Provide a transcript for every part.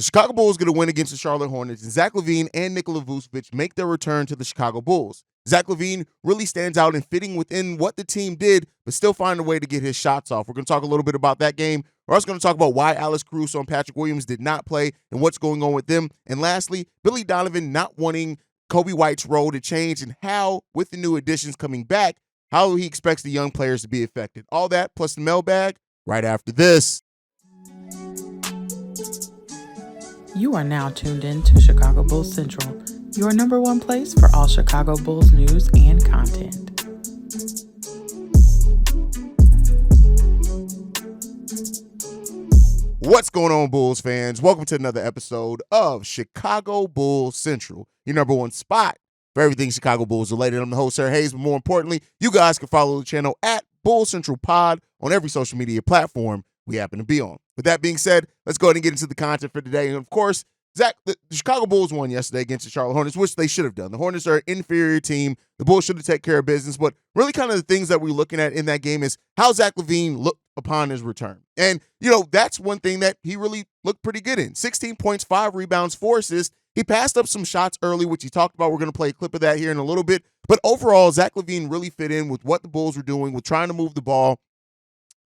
The Chicago Bulls get a win against the Charlotte Hornets, and Zach LaVine and Nikola Vucevic make their return to the Chicago Bulls. Zach LaVine really stands out in fitting within what the team did, but still find a way to get his shots off. We're going to talk a little bit about that game. We're also going to talk about why Alex Caruso and Patrick Williams did not play and what's going on with them. And lastly, Billy Donovan not wanting Kobe White's role to change and how, with the new additions coming back, how he expects the young players to be affected. All that plus the mailbag right after this. You are now tuned in to Chicago Bulls Central, your number one place for all Chicago Bulls news and content. What's going on, Bulls fans? Welcome to another episode of Chicago Bulls Central, your number one spot for everything Chicago Bulls related. I'm the host, Sir Hayes, but more importantly, you guys can follow the channel at Bulls Central Pod on every social media platform we happen to be on. With that being said, let's go ahead and get into the content for today. And of course, Zach, the Chicago Bulls won yesterday against the Charlotte Hornets, which they should have done. The Hornets are an inferior team. The Bulls should have taken care of business. But really kind of the things that we're looking at in that game is how Zach LaVine looked upon his return. And, that's one thing that he really looked pretty good in. 16 points, 5 rebounds, 4 assists. He passed up some shots early, which he talked about. We're going to play a clip of that here in a little bit. But overall, Zach LaVine really fit in with what the Bulls were doing, with trying to move the ball,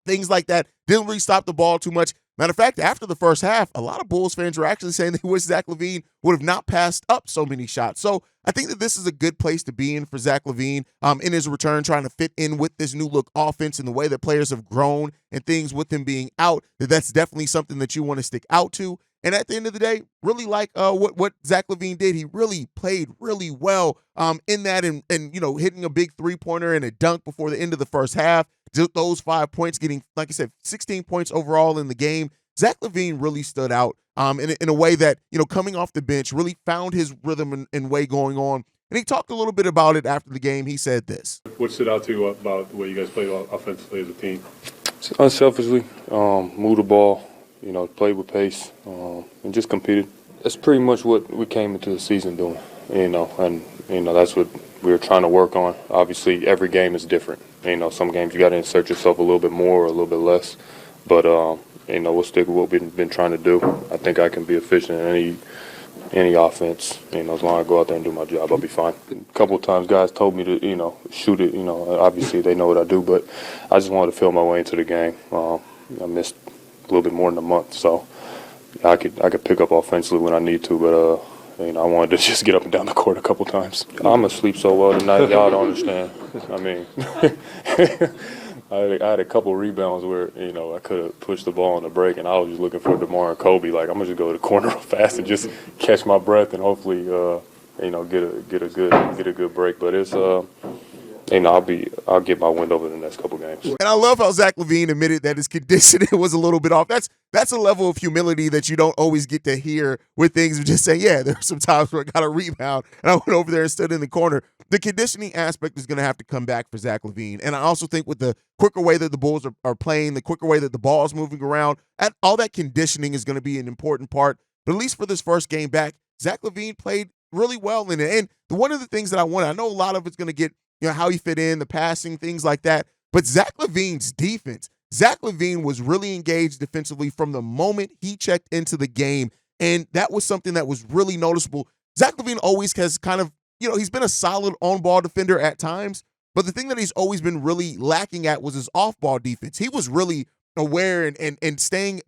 things like that. Didn't really stop the ball too much. Matter of fact, after the first half, a lot of Bulls fans were actually saying they wish Zach LaVine would have not passed up so many shots. So I think that this is a good place to be in for Zach LaVine in his return, trying to fit in with this new look offense and the way that players have grown and things with him being out. That's definitely something that you want to stick out to. And at the end of the day, really like what Zach LaVine did. He really played really well in that and hitting a big three-pointer and a dunk before the end of the first half. Those 5 points, getting, like I said, 16 points overall in the game. Zach LaVine really stood out in a way that, coming off the bench, really found his rhythm and way going on. And he talked a little bit about it after the game. He said this. What stood out to you about the way you guys played offensively as a team? Unselfishly, move the ball, played with pace, and just competed. That's pretty much what we came into the season doing, and that's what we were trying to work on. Obviously, every game is different. Some games you got to insert yourself a little bit more or a little bit less, but we'll stick with what we've been trying to do. I think I can be efficient in any offense. As long as I go out there and do my job, I'll be fine. A couple of times, guys told me to shoot it. Obviously they know what I do, but I just wanted to feel my way into the game. I missed a little bit more than a month, so I could pick up offensively when I need to, but I wanted to just get up and down the court a couple times. I'm asleep so well tonight, y'all don't understand. I mean, I had a couple of rebounds where, I could have pushed the ball on the break, and I was just looking for DeMar and Kobe. Like, I'm going to just go to the corner real fast and just catch my breath and hopefully, get a good break. But it's, I'll get my wind over the next couple games. And I love how Zach LaVine admitted that his conditioning was a little bit off. That's a level of humility that you don't always get to hear with things of just saying, yeah, there were some times where I got a rebound and I went over there and stood in the corner. The conditioning aspect is going to have to come back for Zach LaVine. And I also think with the quicker way that the Bulls are playing, the quicker way that the ball is moving around, all that conditioning is going to be an important part. But at least for this first game back, Zach LaVine played really well in it. And one of the things that I know a lot of it's going to get, how he fit in, the passing, things like that. But Zach LaVine's defense, Zach LaVine was really engaged defensively from the moment he checked into the game. And that was something that was really noticeable. Zach LaVine always has kind of, he's been a solid on-ball defender at times, but the thing that he's always been really lacking at was his off-ball defense. He was really aware and staying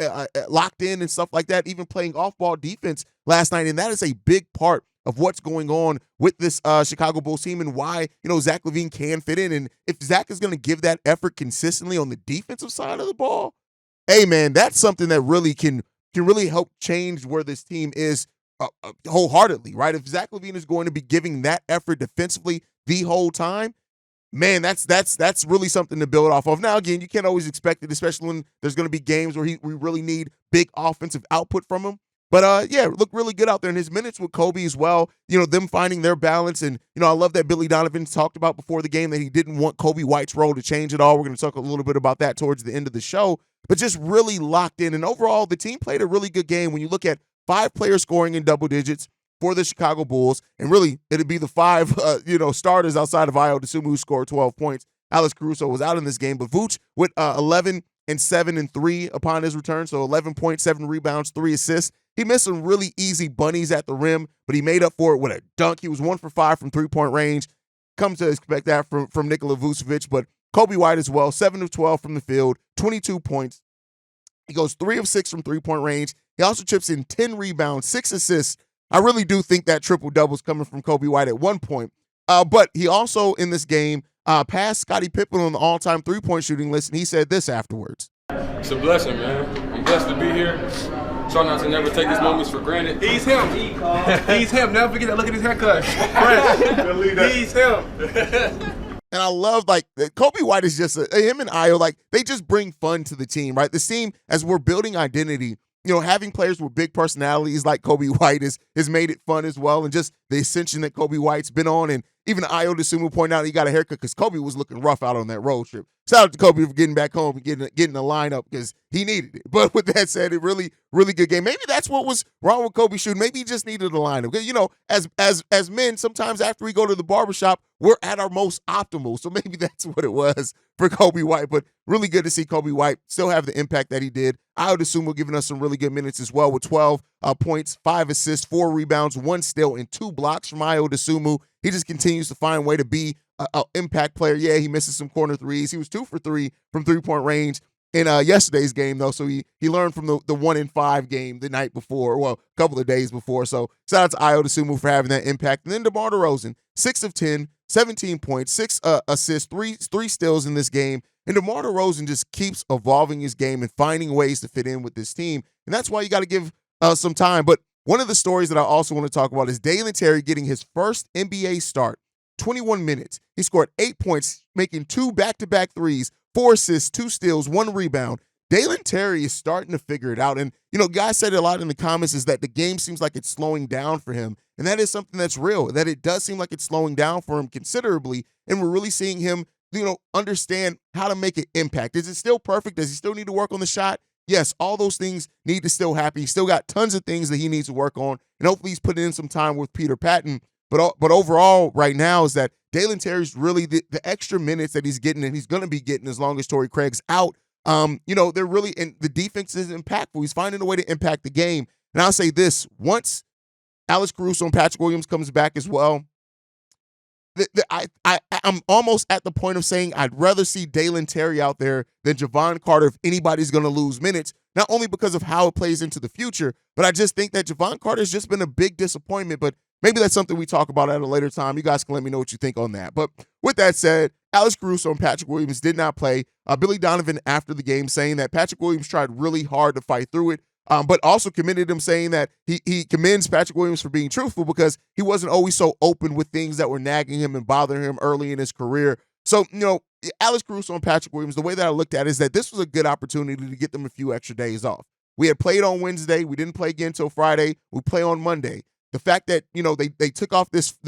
locked in and stuff like that, even playing off-ball defense last night. And that is a big part of what's going on with this Chicago Bulls team and why, Zach LaVine can fit in. And if Zach is going to give that effort consistently on the defensive side of the ball, hey, man, that's something that really can really help change where this team is wholeheartedly, right? If Zach LaVine is going to be giving that effort defensively the whole time, man, that's really something to build off of. Now, again, you can't always expect it, especially when there's going to be games where we really need big offensive output from him. But, looked really good out there in his minutes with Kobe as well, them finding their balance. And, I love that Billy Donovan talked about before the game that he didn't want Kobe White's role to change at all. We're going to talk a little bit about that towards the end of the show. But just really locked in. And overall, the team played a really good game. When you look at 5 players scoring in double digits for the Chicago Bulls, and really it'd be the 5, starters outside of Ayo Dosunmu who scored 12 points. Alex Caruso was out in this game, but Vooch with 11, and 7 and 3 upon his return, so 11.7 rebounds, 3 assists. He missed some really easy bunnies at the rim, but he made up for it with a dunk. He was 1 for 5 from three-point range. Come to expect that from Nikola Vucevic, but Coby White as well, 7 of 12 from the field, 22 points. He goes 3 of 6 from three-point range. He also chips in 10 rebounds, 6 assists. I really do think that triple-double is coming from Coby White at one point. But he also, in this game, passed Scotty Pippen on the all-time three-point shooting list, and he said this afterwards. It's a blessing, man. I'm blessed to be here. Try not to never take these moments for granted. He's him. He's him. Never forget that. Look at his haircut. Right. He's him. And I love, like, Coby White is just, him and Io, like, they just bring fun to the team, right? The team, as we're building identity, you know, having players with big personalities like Coby White has made it fun as well, and just the ascension that Coby White's been on. And even Io DeSumo pointed out he got a haircut because Coby was looking rough out on that road trip. Shout out to Coby for getting back home and getting the lineup because he needed it. But with that said, it really good game. Maybe that's what was wrong with Coby shooting. Maybe he just needed a lineup. Because, you know, as men, sometimes after we go to the barbershop, we're at our most optimal. So maybe that's what it was for Coby White. But really good to see Coby White still have the impact that he did. Io DeSumo giving us some really good minutes as well with 12 points, 5 assists, 4 rebounds, 1 steal, and 2 blocks from Io DeSumo. He just continues to find a way to be an impact player. Yeah, he misses some corner threes. He was 2 for 3 from three-point range in yesterday's game, though. So he learned from the 1-5 game the night before, well, a couple of days before. So shout out to Io DeSumo for having that impact. And then DeMar DeRozan, 6 of 10, 17 points, 6 assists, 3 steals in this game. And DeMar DeRozan just keeps evolving his game and finding ways to fit in with this team. And that's why you got to give some time. But one of the stories that I also want to talk about is Dalen Terry getting his first NBA start, 21 minutes. He scored 8 points, making 2 back-to-back threes, 4 assists, 2 steals, 1 rebound. Dalen Terry is starting to figure it out. And, you know, guys said it a lot in the comments is that the game seems like it's slowing down for him. And that is something that's real, that it does seem like it's slowing down for him considerably. And we're really seeing him, you know, understand how to make an impact. Is it still perfect? Does he still need to work on the shot? Yes, all those things need to still happen. He's still got tons of things that he needs to work on. And hopefully he's putting in some time with Peter Patton. But overall, right now, is that Dalen Terry's really the extra minutes that he's getting, and he's going to be getting as long as Torrey Craig's out. You know, they're really, and the defense is impactful. He's finding a way to impact the game. And I'll say this, once Alex Caruso and Patrick Williams comes back as well, I'm almost at the point of saying I'd rather see Dalen Terry out there than Javon Carter if anybody's going to lose minutes, not only because of how it plays into the future, but I just think that Javon Carter has just been a big disappointment. But maybe that's something we talk about at a later time. You guys can let me know what you think on that. But with that said, Alex Caruso and Patrick Williams did not play. Billy Donovan after the game saying that Patrick Williams tried really hard to fight through it, but also commended him, saying that he commends Patrick Williams for being truthful because he wasn't always so open with things that were nagging him and bothering him early in his career. So, you know, Alex Caruso and Patrick Williams, the way that I looked at it is that this was a good opportunity to get them a few extra days off. We had played on Wednesday. We didn't play again until Friday. We play on Monday. The fact that, you know, they took off this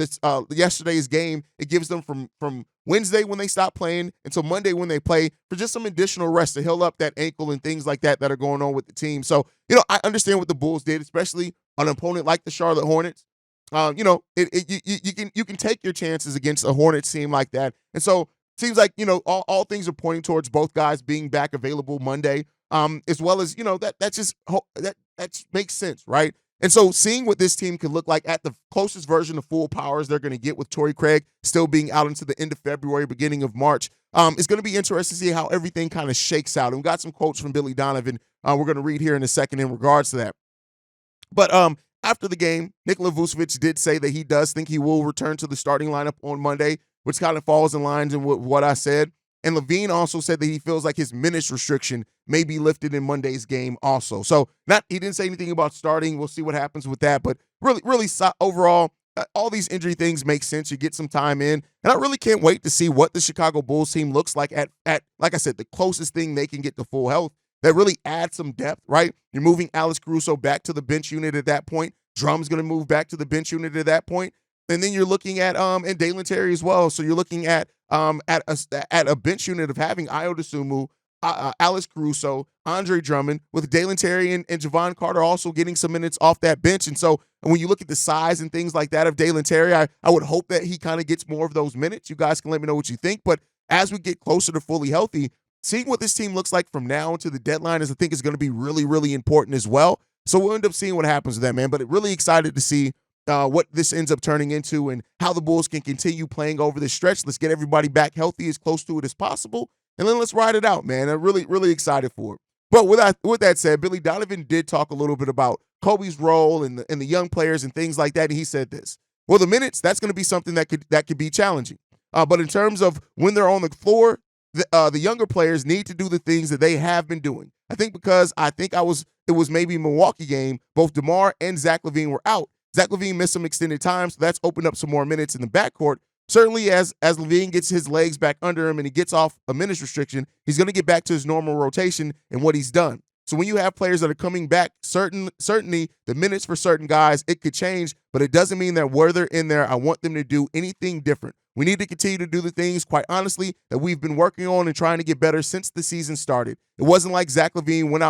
yesterday's game, it gives them from Wednesday when they stop playing until Monday when they play for just some additional rest to heal up that ankle and things like that are going on with the team. So, you know, I understand what the Bulls did, especially on an opponent like the Charlotte Hornets. You know, you can take your chances against a Hornets team like that. And so it seems like, you know, all things are pointing towards both guys being back available Monday, as well as, you know, that makes sense, right? And so seeing what this team could look like at the closest version of full powers they're going to get with Torrey Craig still being out into the end of February, beginning of March, is going to be interesting to see how everything kind of shakes out. And we got some quotes from Billy Donovan we're going to read here in a second in regards to that. But after the game, Nikola Vucevic did say that he does think he will return to the starting lineup on Monday, which kind of falls in line with what I said. And LaVine also said that he feels like his minutes restriction may be lifted in Monday's game also. So he didn't say anything about starting. We'll see what happens with that. But really overall, all these injury things make sense. You get some time in. And I really can't wait to see what the Chicago Bulls team looks like at like I said, the closest thing they can get to full health that really adds some depth, right? You're moving Alex Caruso back to the bench unit at that point. Drummond's going to move back to the bench unit at that point. And then you're looking at and Dalen Terry as well. So you're looking at a bench unit of having Io DeSumo, Alex Caruso, Andre Drummond, with Dalen Terry and Javon Carter also getting some minutes off that bench. And so when you look at the size and things like that of Dalen Terry, I would hope that he kind of gets more of those minutes. You guys can let me know what you think. But as we get closer to fully healthy, seeing what this team looks like from now to the deadline is, I think, is going to be really, really important as well. So we'll end up seeing what happens with that, man. But really excited to see what this ends up turning into and how the Bulls can continue playing over this stretch. Let's get everybody back healthy, as close to it as possible, and then let's ride it out, man. I'm really, really excited for it. But with that said, Billy Donovan did talk a little bit about Kobe's role and the young players and things like that, and he said this. Well, the minutes, that's going to be something that could be challenging. But in terms of when they're on the floor, the younger players need to do the things that they have been doing. I think because it was maybe Milwaukee game, both DeMar and Zach LaVine were out. Zach LaVine missed some extended time, so that's opened up some more minutes in the backcourt. Certainly, as LaVine gets his legs back under him and he gets off a minutes restriction, he's going to get back to his normal rotation and what he's done. So when you have players that are coming back, certainly the minutes for certain guys, it could change, but it doesn't mean that where they're in there, I want them to do anything different. We need to continue to do the things, quite honestly, that we've been working on and trying to get better since the season started. It wasn't like Zach LaVine went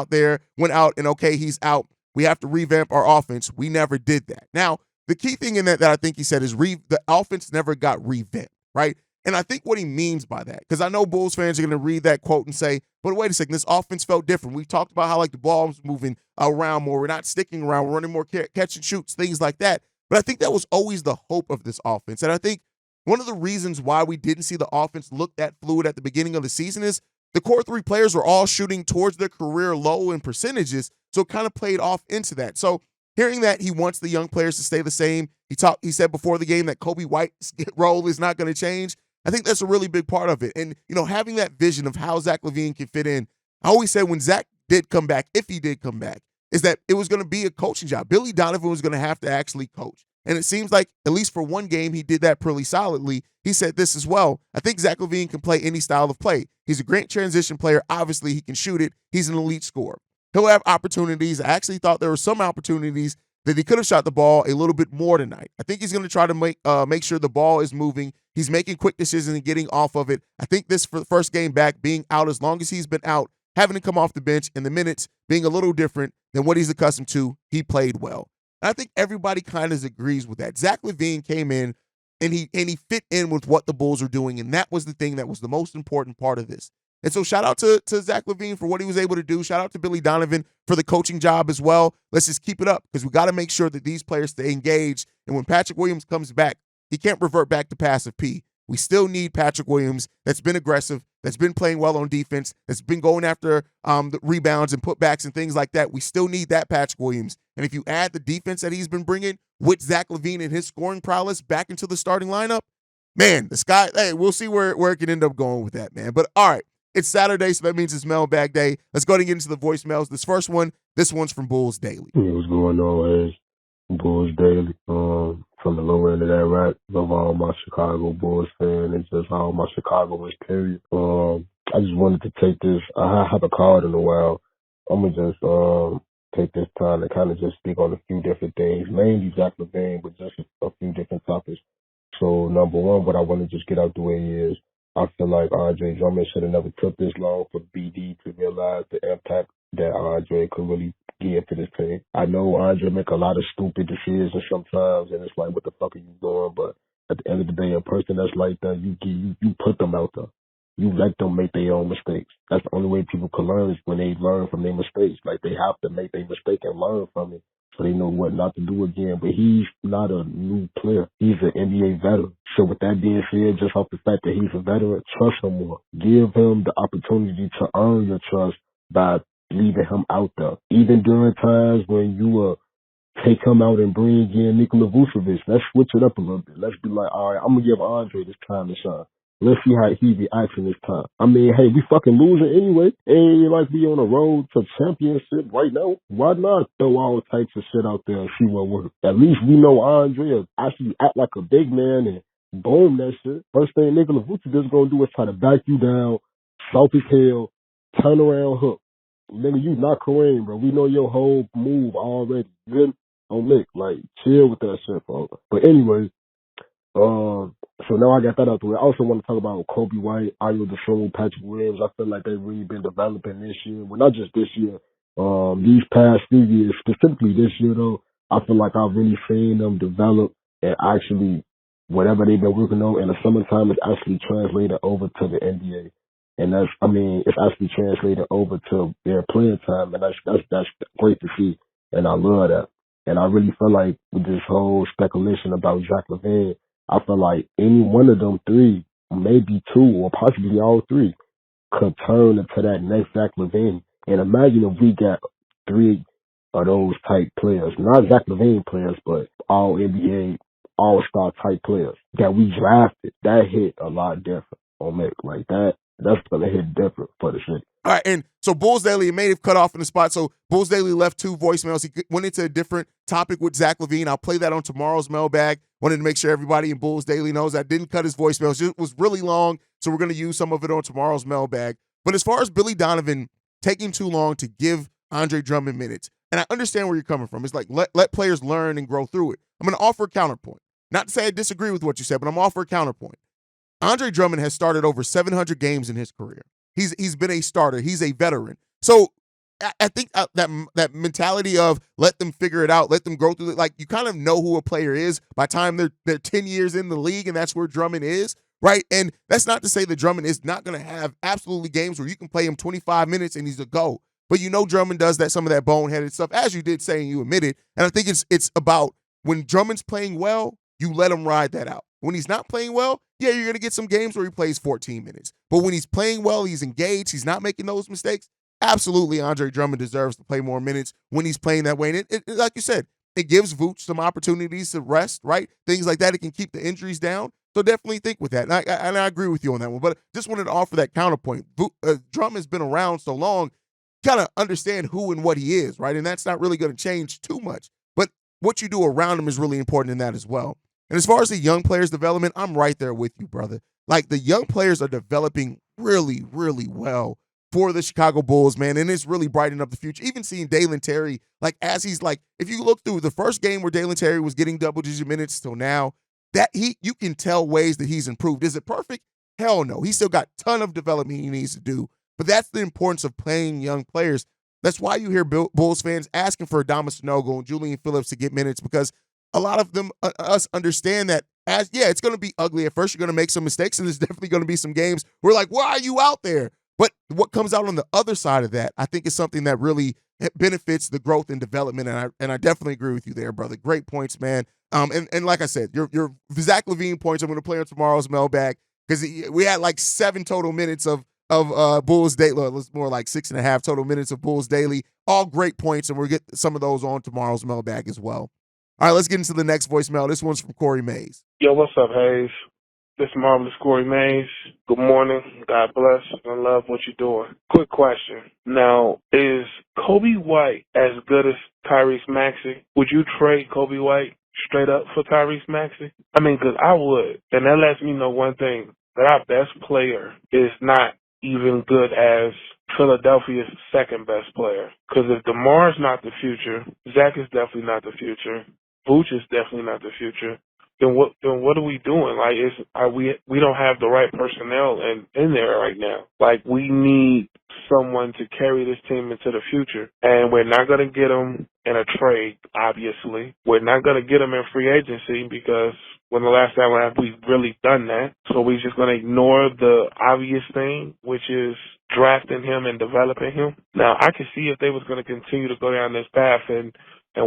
out and okay, he's out. We have to revamp our offense. We never did that. Now, the key thing in that I think he said is the offense never got revamped, right? And I think what he means by that, because I know Bulls fans are going to read that quote and say, but wait a second, this offense felt different. We talked about how like the ball was moving around more. We're not sticking around. We're running more catch and shoots, things like that. But I think that was always the hope of this offense. And I think one of the reasons why we didn't see the offense look that fluid at the beginning of the season is the core three players were all shooting towards their career low in percentages, so it kind of played off into that. So hearing that he wants the young players to stay the same, he said before the game that Kobe White's role is not going to change. I think that's a really big part of it. And, having that vision of how Zach LaVine can fit in, I always said when Zach did come back, if he did come back, is that it was going to be a coaching job. Billy Donovan was going to have to actually coach. And it seems like, at least for one game, he did that pretty solidly. He said this as well. I think Zach LaVine can play any style of play. He's a great transition player. Obviously, he can shoot it. He's an elite scorer. He'll have opportunities. I actually thought there were some opportunities that he could have shot the ball a little bit more tonight. I think he's going to try to make sure the ball is moving. He's making quick decisions and getting off of it. I think this for the first game back, being out as long as he's been out, having to come off the bench and the minutes being a little different than what he's accustomed to, he played well. And I think everybody kind of agrees with that. Zach LaVine came in and he fit in with what the Bulls are doing, and that was the thing that was the most important part of this. And so shout out to Zach LaVine for what he was able to do. Shout out to Billy Donovan for the coaching job as well. Let's just keep it up because we got to make sure that these players stay engaged. And when Patrick Williams comes back, he can't revert back to passive P. We still need Patrick Williams that's been aggressive, that's been playing well on defense, that's been going after the rebounds and putbacks and things like that. We still need that Patrick Williams. And if you add the defense that he's been bringing with Zach LaVine and his scoring prowess back into the starting lineup, man, we'll see where it can end up going with that, man. But all right. It's Saturday, so that means it's Mailbag Day. Let's go ahead and get into the voicemails. This one's from Bulls Daily. Yeah, what's going on, is Bulls Daily. From the lower end of that rack, love all my Chicago Bulls fans and just all my Chicagoans, period. I just wanted to take this. I haven't called in a while. I'm going to just take this time to kind of just speak on a few different things, mainly Zach LaVine, but just a few different topics. So, number one, what I want to just get out the way is, I feel like Andre Drummond should have never took this long for BD to realize the impact that Andre could really give to this team. I know Andre make a lot of stupid decisions sometimes, and it's like, what the fuck are you doing? But at the end of the day, a person that's like that, you put them out there. You let them make their own mistakes. That's the only way people can learn is when they learn from their mistakes. Like, they have to make their mistake and learn from it so they know what not to do again. But he's not a new player. He's an NBA veteran. So with that being said, just off the fact that he's a veteran, trust him more. Give him the opportunity to earn your trust by leaving him out there. Even during times when you take him out and bring in Nikola Vucevic, let's switch it up a little bit. Let's be like, all right, I'm going to give Andre this time to shine. Let's see how he reacts in this time. I mean, hey, we fucking losing anyway. Ain't like we on a road to championship right now. Why not throw all types of shit out there and see what works? At least we know Andre actually act like a big man and boom that shit. First thing Nikola Vucevic is going to do is try to back you down, soft as hell, turn around hook. Nigga, you not Kareem, bro. We know your whole move already. Good on Nick. Like, chill with that shit, bro. But anyway, so now I got that out the way. I also want to talk about Kobe White, Ayo Dosunmu, Patrick Williams. I feel like they've really been developing this year. Well, not just this year. These past few years, specifically this year, though, I feel like I've really seen them develop and actually whatever they've been working on in the summertime is actually translated over to the NBA. And it's actually translated over to their playing time, and that's great to see, and I love that. And I really feel like with this whole speculation about Zach LaVine, I feel like any one of them three, maybe two or possibly all three, could turn into that next Zach LaVine. And imagine if we got three of those type players, not Zach LaVine players, but all NBA, all-star type players that we drafted. That hit a lot different on Mick. Like that's gonna hit different for the city. All right, and so Bulls Daily may have cut off in the spot. So Bulls Daily left 2 voicemails. He went into a different topic with Zach LaVine. I'll play that on tomorrow's mailbag. Wanted to make sure everybody in Bulls Daily knows I didn't cut his voicemails. It was really long, so we're going to use some of it on tomorrow's mailbag. But as far as Billy Donovan taking too long to give Andre Drummond minutes, and I understand where you're coming from. It's like let players learn and grow through it. I'm going to offer a counterpoint. Not to say I disagree with what you said, but I'm going to offer a counterpoint. Andre Drummond has started over 700 games in his career. He's been a starter. He's a veteran. So I think that mentality of let them figure it out, let them grow through it. Like you kind of know who a player is by the time they're 10 years in the league, and that's where Drummond is, right? And that's not to say that Drummond is not going to have absolutely games where you can play him 25 minutes and he's a go. But you know Drummond does some of that boneheaded stuff, as you did say and you admitted. And I think it's about when Drummond's playing well, you let him ride that out. When he's not playing well, yeah, you're going to get some games where he plays 14 minutes. But when he's playing well, he's engaged, he's not making those mistakes, absolutely Andre Drummond deserves to play more minutes when he's playing that way. And it like you said, it gives Vooch some opportunities to rest, right? Things like that. It can keep the injuries down. So definitely think with that. And I agree with you on that one. But just wanted to offer that counterpoint. Drummond's been around so long, kind of understand who and what he is, right? And that's not really going to change too much. But what you do around him is really important in that as well. And as far as the young players' development, I'm right there with you, brother. Like, the young players are developing really, really well for the Chicago Bulls, man, and it's really brightening up the future. Even seeing Dalen Terry, like, as he's like, if you look through the first game where Dalen Terry was getting double-digit minutes till now, that you can tell ways that he's improved. Is it perfect? Hell no. He's still got a ton of development he needs to do. But that's the importance of playing young players. That's why you hear Bulls fans asking for Adama Sanogo and Julian Phillips to get minutes, because a lot of them, us understand that it's going to be ugly at first. You're going to make some mistakes, and there's definitely going to be some games where like, why are you out there? But what comes out on the other side of that, I think, is something that really benefits the growth and development. And I definitely agree with you there, brother. Great points, man. And like I said, your Zach LaVine points I'm going to play on tomorrow's mailbag, because we had like 7 total minutes of Bulls Daily. It was more like 6.5 total minutes of Bulls Daily. All great points, and we'll get some of those on tomorrow's mailbag as well. All right, let's get into the next voicemail. This one's from Corey Mays. Yo, what's up, Hayes? This is Marvelous Corey Mays. Good morning. God bless. I love what you're doing. Quick question. Now, is Kobe White as good as Tyrese Maxey? Would you trade Kobe White straight up for Tyrese Maxey? I mean, because I would. And that lets me know one thing, that our best player is not even good as Philadelphia's second best player. Because if DeMar's not the future, Zach is definitely not the future, Vooch is definitely not the future, then what are we doing? Like, we don't have the right personnel in there right now. Like, we need someone to carry this team into the future, and we're not going to get them in a trade, obviously. We're not going to get them in free agency, because when the last time have we really done that? So we're just going to ignore the obvious thing, which is drafting him and developing him. Now, I can see if they was going to continue to go down this path and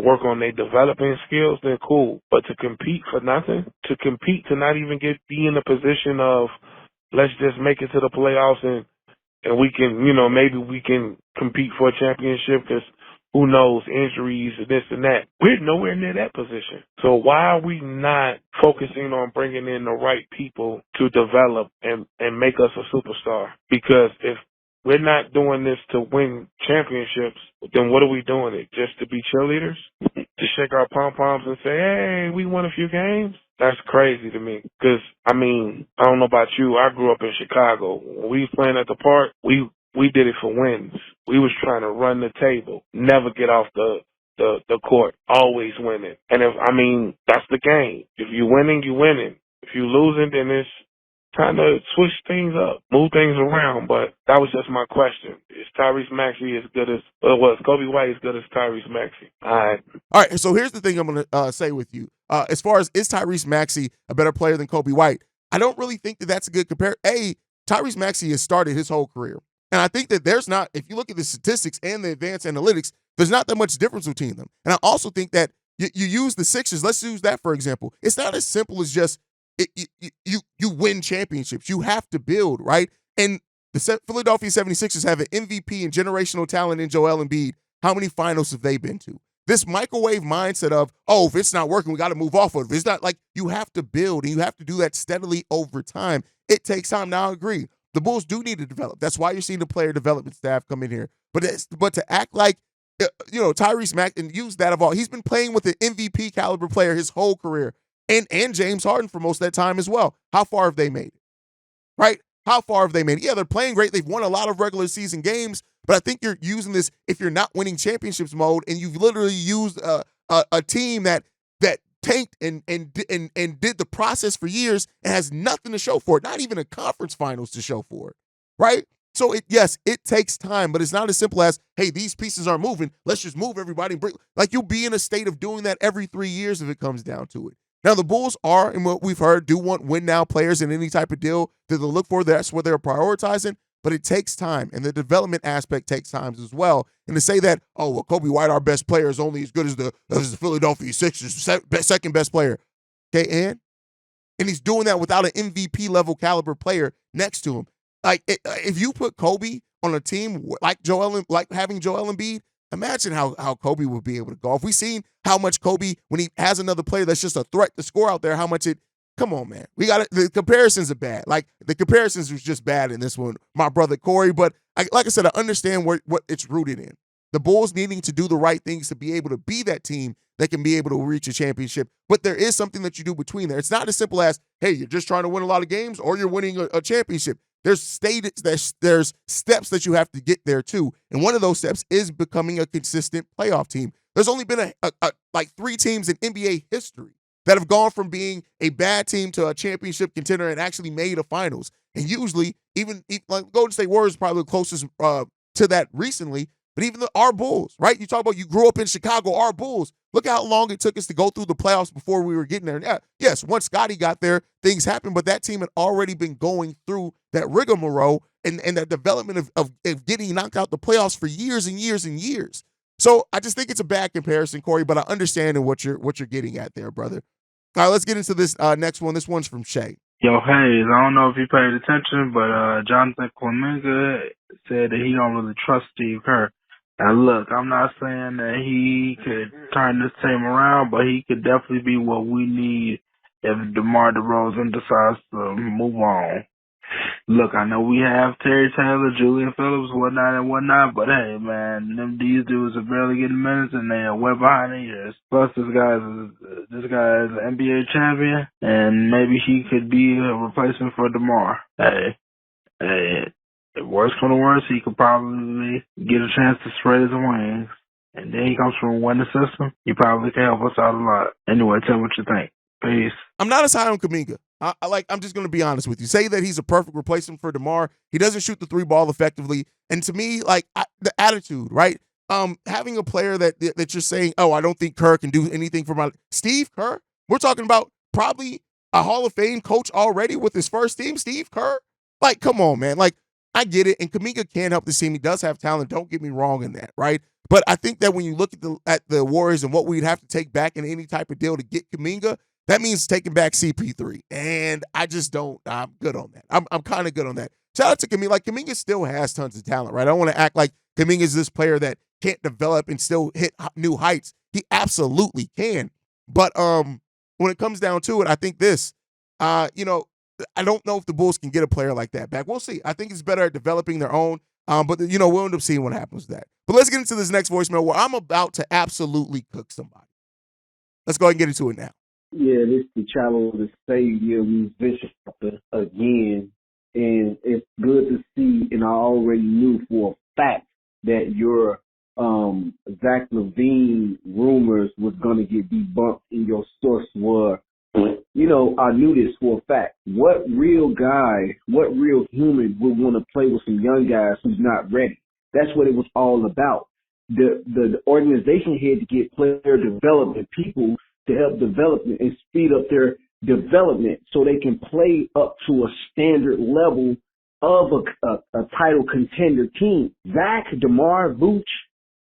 work on their developing skills, then cool. But to compete for nothing, to compete to not even be in a position of, let's just make it to the playoffs and we can, maybe we can compete for a championship, because who knows, injuries and this and that. We're nowhere near that position. So why are we not focusing on bringing in the right people to develop and make us a superstar? Because if we're not doing this to win championships, then what are we doing it? Just to be cheerleaders? To shake our pom-poms and say, hey, we won a few games? That's crazy to me. Because, I don't know about you. I grew up in Chicago. When we was playing at the park, we did it for wins. We was trying to run the table, never get off the court, always winning. And that's the game. If you're winning, you're winning. If you're losing, then it's time to switch things up, move things around. But that was just my question. Is Tyrese Maxey as good as, was Kobe White as good as Tyrese Maxey? All right, so here's the thing I'm going to say with you. As far as, is Tyrese Maxey a better player than Kobe White? I don't really think that that's a good comparison. Tyrese Maxey has started his whole career. And I think that there's not, if you look at the statistics and the advanced analytics, there's not that much difference between them. And I also think that you use the Sixers. Let's use that, for example. It's not as simple as just you win championships. You have to build, right? And the Philadelphia 76ers have an MVP and generational talent in Joel Embiid. How many finals have they been to? This microwave mindset of, oh, if it's not working, we got to move off of it. It's not like you have to build, and you have to do that steadily over time. It takes time. Now, I agree. The Bulls do need to develop. That's why you're seeing the player development staff come in here. But to act like, Tyrese Mack, and use that of all, he's been playing with an MVP caliber player his whole career, and James Harden for most of that time as well. How far have they made it? Right? How far have they made it? Yeah, they're playing great. They've won a lot of regular season games, but I think you're using this if you're not winning championships mode, and you've literally used a team that tanked and did the process for years and has nothing to show for it, not even a conference finals to show for it, right? So yes, it takes time, but it's not as simple as, hey, these pieces are moving, let's just move everybody and bring, like, you'll be in a state of doing that every 3 years if it comes down to it. Now, the Bulls are, and what we've heard, do want win-now players in any type of deal that they'll look for. That's what they're prioritizing, but it takes time, and the development aspect takes time as well. And to say that, oh, well, Kobe White, our best player, is only as good as the Philadelphia Sixers, second best player. Okay, and he's doing that without an MVP-level caliber player next to him. Like, if you put Kobe on a team like having Joel Embiid, imagine how Kobe would be able to go. If we've seen how much Kobe, when he has another player that's just a threat to score out there, how much it, come on, man. We got it. The comparisons are bad. Like, the comparisons was just bad in this one, my brother Corey. But like I said, I understand what it's rooted in. The Bulls needing to do the right things to be able to be that team that can be able to reach a championship. But there is something that you do between there. It's not as simple as, hey, you're just trying to win a lot of games or you're winning a championship. There's steps that you have to get there too. And one of those steps is becoming a consistent playoff team. There's only been like 3 teams in NBA history that have gone from being a bad team to a championship contender and actually made a finals. And usually, even like Golden State Warriors probably the closest to that recently, but even our Bulls, right? You talk about you grew up in Chicago, our Bulls. Look how long it took us to go through the playoffs before we were getting there. Yeah, yes, once Scotty got there, things happened, but that team had already been going through that rigmarole and that development of getting knocked out the playoffs for years and years and years. So I just think it's a bad comparison, Corey, but I understand what you're getting at there, brother. All right, let's get into this next one. This one's from Shay. Yo, Hayes, I don't know if you paid attention, but Jonathan Kaminsky said that he don't really trust Steve Kerr. Now, look, I'm not saying that he could turn this team around, but he could definitely be what we need if DeMar DeRozan decides to move on. Look, I know we have Terry Taylor, Julian Phillips, whatnot, but hey, man, these dudes are barely getting minutes and they are way behind the years. Plus, this guy is an NBA champion, and maybe he could be a replacement for DeMar. Hey, if worst come to worst, he could probably get a chance to spread his wings. And then he comes from a winning system. He probably can help us out a lot. Anyway, tell me what you think. Peace. I'm not as high on Kuminga. I'm just going to be honest with you. Say that he's a perfect replacement for DeMar. He doesn't shoot the 3 ball effectively. And to me, the attitude, right? Having a player that you're saying, oh, I don't think Kerr can do anything for Steve Kerr. We're talking about probably a Hall of Fame coach already with his first team, Steve Kerr. Like, come on, man. Like, I get it. And Kuminga can help the team. He does have talent. Don't get me wrong in that, right? But I think that when you look at the Warriors and what we'd have to take back in any type of deal to get Kuminga, that means taking back CP3. And I just don't. I'm good on that. I'm kind of good on that. Shout out to Kuminga. Like, Kuminga still has tons of talent, right? I don't want to act like Kuminga is this player that can't develop and still hit new heights. He absolutely can. But when it comes down to it, I think this, I don't know if the Bulls can get a player like that back. We'll see. I think it's better at developing their own. But we'll end up seeing what happens with that. But let's get into this next voicemail where I'm about to absolutely cook somebody. Let's go ahead and get into it now. Yeah, this is the Chalo the Savior musician again. And it's good to see, and I already knew for a fact that your Zach LaVine rumors was going to get debunked, and your source were, I knew this for a fact. What real guy, what real human would want to play with some young guys who's not ready? That's what it was all about. The organization had to get player development people to help develop and speed up their development so they can play up to a standard level of a title contender team. Zach, DeMar, Vooch,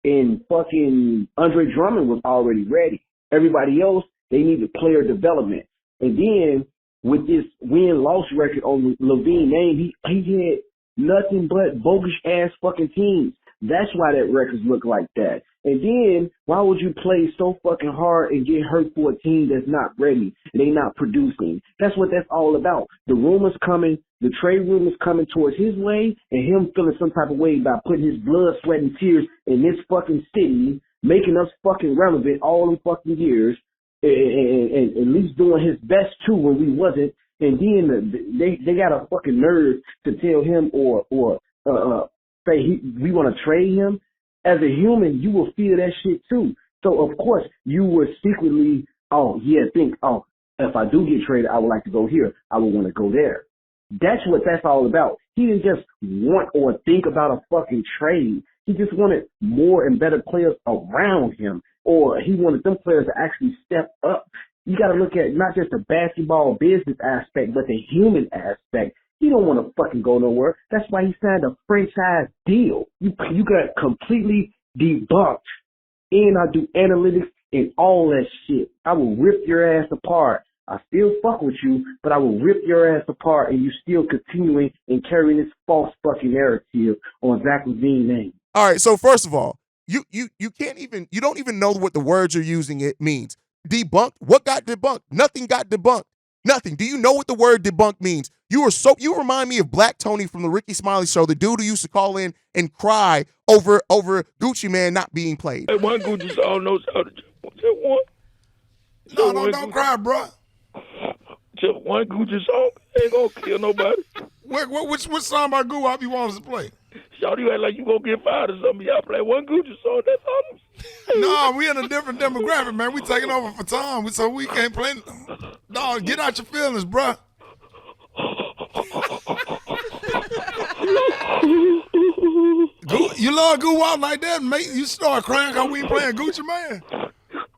and fucking Andre Drummond was already ready. Everybody else, they needed player development. And then with this win-loss record on LaVine name, he had nothing but bogus-ass fucking teams. That's why that records look like that. And then, why would you play so fucking hard and get hurt for a team that's not ready and they not producing? That's what that's all about. The rumors coming, the trade rumors coming towards his way, and him feeling some type of way by putting his blood, sweat, and tears in this fucking city, making us fucking relevant all them fucking years, and at least doing his best too when we wasn't. And then they got a fucking nerve to tell him or say we want to trade him. As a human, you will feel that shit too. So of course you would secretly, think, if I do get traded, I would like to go here. I would want to go there. That's what that's all about. He didn't just want or think about a fucking trade. He just wanted more and better players around him, or he wanted them players to actually step up. You got to look at not just the basketball business aspect, but the human aspect. He don't want to fucking go nowhere. That's why he signed a franchise deal. You got completely debunked. And I do analytics and all that shit. I will rip your ass apart. I still fuck with you, but I will rip your ass apart, and you still continuing and carrying this false fucking narrative on Zach LaVine's name. All right, so first of all, you don't even know what the words you're using it means. Debunked? What got debunked? Nothing got debunked. Nothing. Do you know what the word debunk means? You remind me of Black Tony from the Ricky Smiley Show, the dude who used to call in and cry over Gucci Man not being played. Hey, one Gucci song knows how to just one. No, don't cry, bro. Just one Gucci song ain't gonna kill nobody. Which song by Goo Wop you want us to play? Y'all, you act like you gonna get fired or something. Y'all play one Gucci song, that's all. No, we in a different demographic, man. We taking over for Tom, so we can't play. No, get out your feelings, bro. You love Goo Wop like that, mate. You start crying because we ain't playing Gucci Man.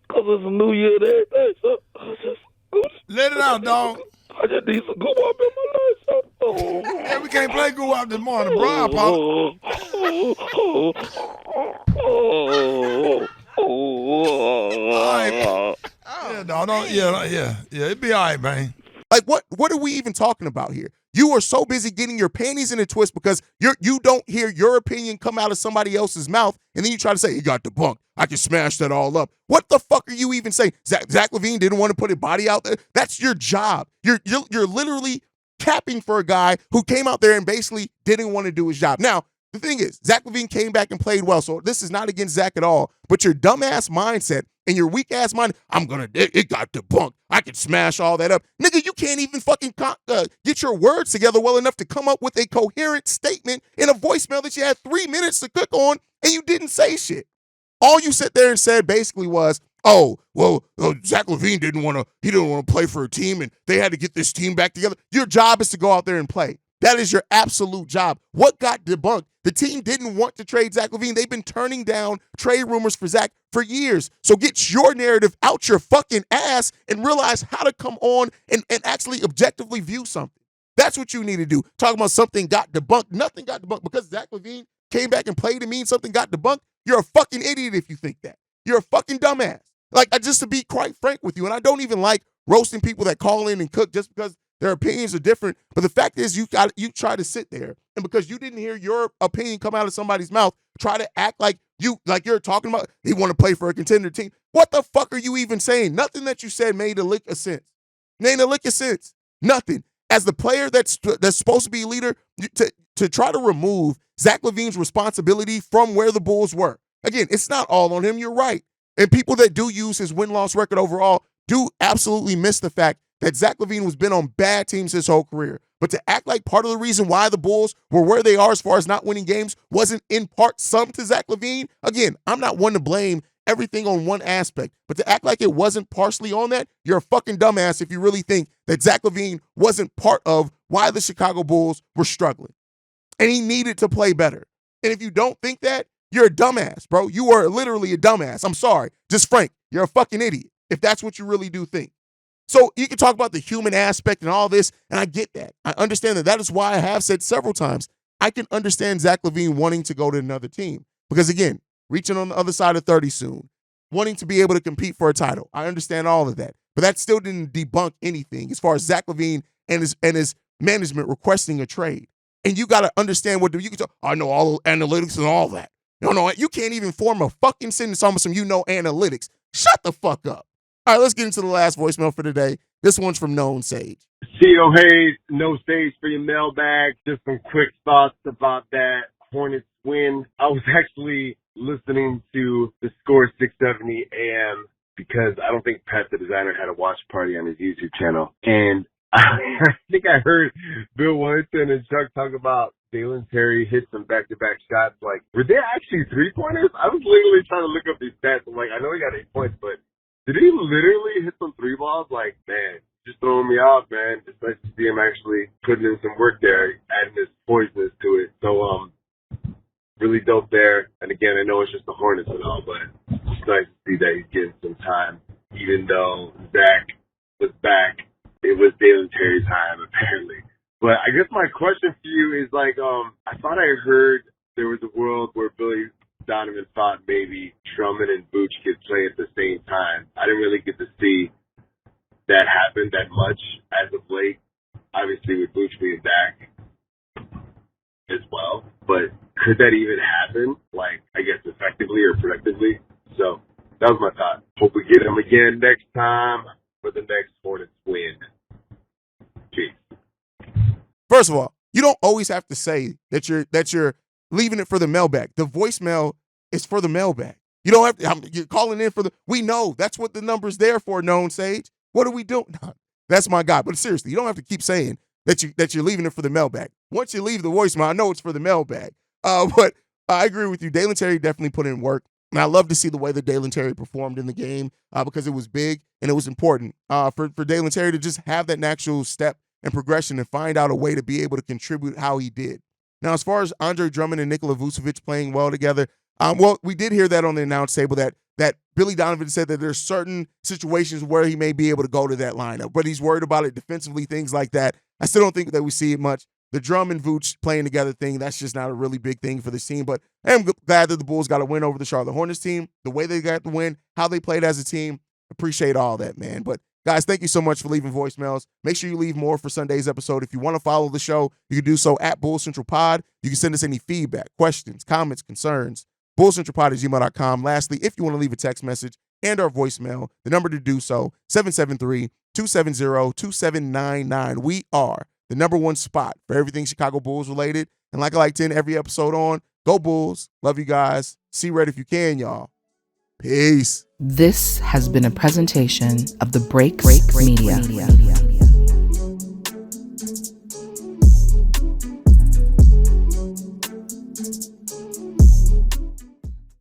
Because it's a new year and everything, so let it out, dog. I just need some Goo Wop in my life, so. Yeah, we can't play Goo Wop this morning, bro. All right. Yeah, dog. Yeah. It'd be all right, man. Like, what are we even talking about here? You are so busy getting your panties in a twist because you don't hear your opinion come out of somebody else's mouth, and then you try to say, he got debunked. I can smash that all up. What the fuck are you even saying? Zach LaVine didn't want to put his body out there? That's your job. You're literally capping for a guy who came out there and basically didn't want to do his job. Now, the thing is, Zach LaVine came back and played well, so this is not against Zach at all, but your dumbass mindset and your weak-ass mind, it got debunked. I can smash all that up. Nigga, you can't even fucking get your words together well enough to come up with a coherent statement in a voicemail that you had 3 minutes to cook on, and you didn't say shit. All you sit there and said basically was, Zach LaVine didn't want to play for a team, and they had to get this team back together. Your job is to go out there and play. That is your absolute job. What got debunked? The team didn't want to trade Zach LaVine. They've been turning down trade rumors for Zach for years. So get your narrative out your fucking ass and realize how to come on and actually objectively view something. That's what you need to do. Talking about something got debunked. Nothing got debunked. Because Zach LaVine came back and played and means something got debunked, you're a fucking idiot if you think that. You're a fucking dumbass. Like, just to be quite frank with you, and I don't even like roasting people that call in and cook just because their opinions are different. But the fact is, you try to sit there, and because you didn't hear your opinion come out of somebody's mouth, try to act like you're talking about they want to play for a contender team. What the fuck are you even saying? Nothing that you said made a lick of sense. Made a lick of sense. Nothing. As the player that's supposed to be a leader, to try to remove Zach LaVine's responsibility from where the Bulls were. Again, it's not all on him. You're right. And people that do use his win-loss record overall do absolutely miss the fact that Zach LaVine has been on bad teams his whole career. But to act like part of the reason why the Bulls were where they are as far as not winning games wasn't in part some to Zach LaVine, again, I'm not one to blame everything on one aspect. But to act like it wasn't partially on that, you're a fucking dumbass if you really think that Zach LaVine wasn't part of why the Chicago Bulls were struggling. And he needed to play better. And if you don't think that, you're a dumbass, bro. You are literally a dumbass. I'm sorry. Just frank. You're a fucking idiot if that's what you really do think. So you can talk about the human aspect and all this, and I get that. I understand that. That is why I have said several times, I can understand Zach LaVine wanting to go to another team. Because again, reaching on the other side of 30 soon, wanting to be able to compete for a title. I understand all of that. But that still didn't debunk anything as far as Zach LaVine and his management requesting a trade. And you got to understand what you can talk. I know all analytics and all that. No, you can't even form a fucking sentence on some analytics. Shut the fuck up. All right, let's get into the last voicemail for today. This one's from Known Sage. C.O. Hayes, no stage for your mailbag. Just some quick thoughts about that Hornets win. I was actually listening to the Score 670 AM because I don't think Pat the Designer had a watch party on his YouTube channel. And I think I heard Bill Wellington and Chuck talk about Dalen Terry hit some back-to-back shots. Like, were they actually three-pointers? I was literally trying to look up these stats. I'm like, I know he got 8 points, but did he literally hit some three balls? Like, man, just throwing me off, man. It's nice to see him actually putting in some work there, adding his poisonous to it. So, really dope there. And again, I know it's just the Hornets and all, but it's nice to see that he's getting some time. Even though Zach was back, it was Dalen Terry's time, apparently. But I guess my question for you is, like, I thought I heard there was a world where Billy Donovan thought maybe Drummond and Vooch could play at the same time. I didn't really get to see that happen that much as of late. Obviously, with Vooch being back as well. But could that even happen, like, I guess, effectively or productively? So that was my thought. Hope we get him again next time for the next Hornets win. Peace. First of all, you don't always have to say that you're leaving it for the mailbag. The voicemail is for the mailbag. You don't have to, you're calling in for we know that's what the number's there for, Known Sage. What are we doing? No, that's my guy. But seriously, you don't have to keep saying that you're leaving it for the mailbag. Once you leave the voicemail, I know it's for the mailbag. But I agree with you. Dalen Terry definitely put in work. And I love to see the way that Dalen Terry performed in the game because it was big and it was important for Dalen Terry to just have that natural step and progression and find out a way to be able to contribute how he did. Now, as far as Andre Drummond and Nikola Vucevic playing well together, well, we did hear that on the announce table that Billy Donovan said that there's certain situations where he may be able to go to that lineup, but he's worried about it defensively, things like that. I still don't think that we see it much. The Drummond Vooch playing together thing, that's just not a really big thing for this team, but I'm glad that the Bulls got a win over the Charlotte Hornets team, the way they got the win, how they played as a team. Appreciate all that, man. But guys, thank you so much for leaving voicemails. Make sure you leave more for Sunday's episode. If you want to follow the show, you can do so at Bull Central Pod. You can send us any feedback, questions, comments, concerns, bullcentralpod@gmail.com. Lastly, if you want to leave a text message and our voicemail, the number to do so, 773-270-2799. We are the number one spot for everything Chicago Bulls related. And like I like to end every episode on, go Bulls. Love you guys. See red if you can, y'all. Peace. This has been a presentation of the Break Media.